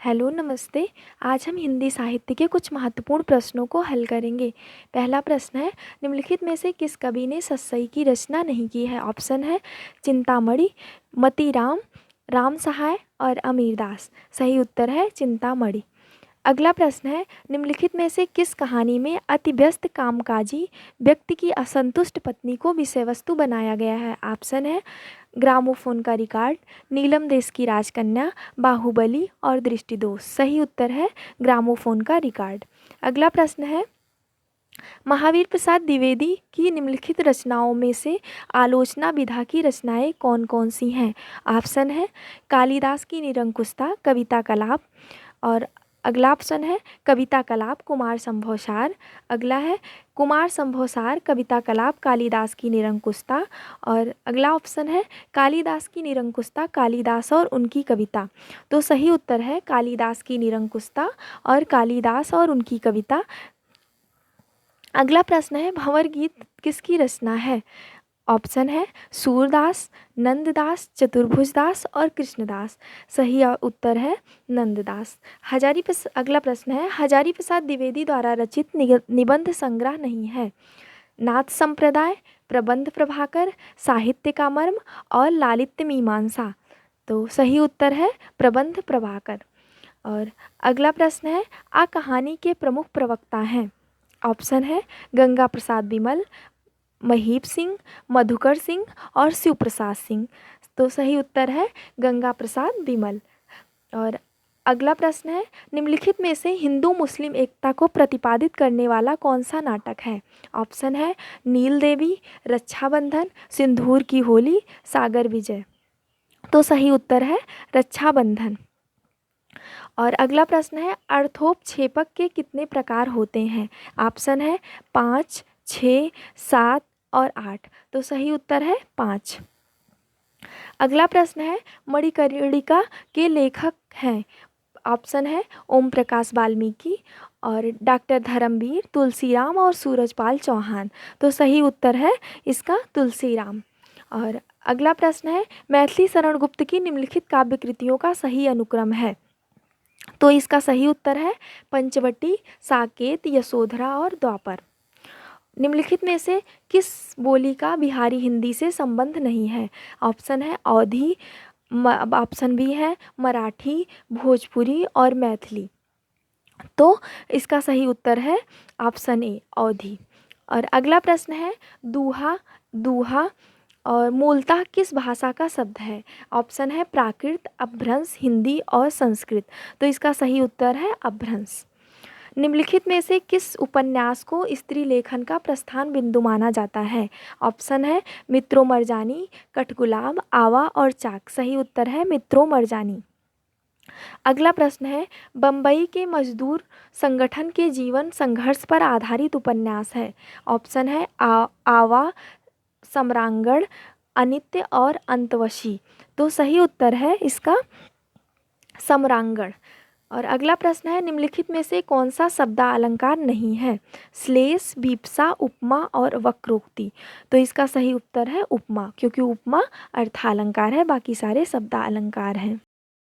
Hello नमस्ते। आज हम हिंदी साहित्य के कुछ महत्वपूर्ण प्रश्नों को हल करेंगे। पहला प्रश्न है, निम्नलिखित में से किस कवि ने सस्सई की रचना नहीं की है? ऑप्शन है चिंतामणि, मतीराम, राम सहाय और अमीरदास। सही उत्तर है चिंतामणि। अगला प्रश्न है, निम्नलिखित में से किस कहानी में अति व्यस्त कामकाजी व्यक्ति की असंतुष्ट पत्नी को विषय वस्तु बनाया गया है? ऑप्शन है ग्रामोफोन का रिकॉर्ड, नीलम देश की राजकन्या, बाहुबली और दृष्टिदोष। सही उत्तर है ग्रामोफोन का रिकॉर्ड। अगला प्रश्न है, महावीर प्रसाद द्विवेदी की निम्नलिखित रचनाओं में से आलोचना विधा की रचनाएं कौन कौन सी हैं? ऑप्शन है कालिदास की निरंकुशता, कविता कलाप। और अगला ऑप्शन है कविता कलाप कुमार संभवसार। अगला है कुमार संभवसार, कविता कलाप, कालिदास की निरंकुशता। और अगला ऑप्शन है कालिदास की निरंकुशता, कालिदास और उनकी कविता। तो सही उत्तर है कालिदास की निरंकुशता और कालिदास और उनकी कविता। अगला प्रश्न है, भंवर गीत किसकी रचना है? ऑप्शन है सूरदास, नंददास, चतुर्भुजदास और कृष्णदास। सही उत्तर है नंददास। अगला प्रश्न है, हजारी प्रसाद द्विवेदी द्वारा रचित निबंध संग्रह नहीं है? नाथ संप्रदाय, प्रबंध प्रभाकर, साहित्य का मर्म और लालित्य मीमांसा। तो सही उत्तर है प्रबंध प्रभाकर। और अगला प्रश्न है, आ कहानी के प्रमुख प्रवक्ता हैं? ऑप्शन है गंगा प्रसाद बिमल, महीप सिंह, मधुकर सिंह और शिव प्रसाद सिंह। तो सही उत्तर है गंगा प्रसाद बिमल। और अगला प्रश्न है, निम्नलिखित में से हिंदू मुस्लिम एकता को प्रतिपादित करने वाला कौन सा नाटक है? ऑप्शन है नील देवी, रक्षाबंधन, सिंदूर की होली, सागर विजय। तो सही उत्तर है रक्षाबंधन। और अगला प्रश्न है, अर्थोपक्षेपक के कितने प्रकार होते हैं? ऑप्शन है 5, 6, 7 और 8। तो सही उत्तर है 5। अगला प्रश्न है, मणिकर्णिका के लेखक हैं? ऑप्शन है ओम प्रकाश वाल्मीकि और डॉक्टर धर्मवीर, तुलसीराम और सूरजपाल चौहान। तो सही उत्तर है इसका तुलसीराम। और अगला प्रश्न है, मैथिली शरण गुप्त की निम्नलिखित काव्य कृतियों का सही अनुक्रम है? तो इसका सही उत्तर है पंचवटी, साकेत, यशोधरा और द्वापर। निम्नलिखित में से किस बोली का बिहारी हिंदी से संबंध नहीं है? ऑप्शन है अवधी, ऑप्शन बी है मराठी, भोजपुरी और मैथिली। तो इसका सही उत्तर है ऑप्शन ए अवधी। और अगला प्रश्न है, दूहा, दूहा और मूलतः किस भाषा का शब्द है? ऑप्शन है प्राकृत, अपभ्रंश, हिंदी और संस्कृत। तो इसका सही उत्तर है अपभ्रंश। निम्नलिखित में से किस उपन्यास को स्त्री लेखन का प्रस्थान बिंदु माना जाता है? ऑप्शन है मित्रों मरजानी, कठगुलाब, आवा और चाक। सही उत्तर है मित्रों मरजानी। अगला प्रश्न है, बम्बई के मजदूर संगठन के जीवन संघर्ष पर आधारित उपन्यास है? ऑप्शन है आवा, सम्रांगण, अनित्य और अंतवशी। तो सही उत्तर है इसका सम्रांगण। और अगला प्रश्न है, निम्नलिखित में से कौन सा शब्दालंकार नहीं है? श्लेष, विप्सा, उपमा और वक्रोक्ति। तो इसका सही उत्तर है उपमा, क्योंकि उपमा अर्थालंकार है, बाकी सारे शब्दालंकार हैं।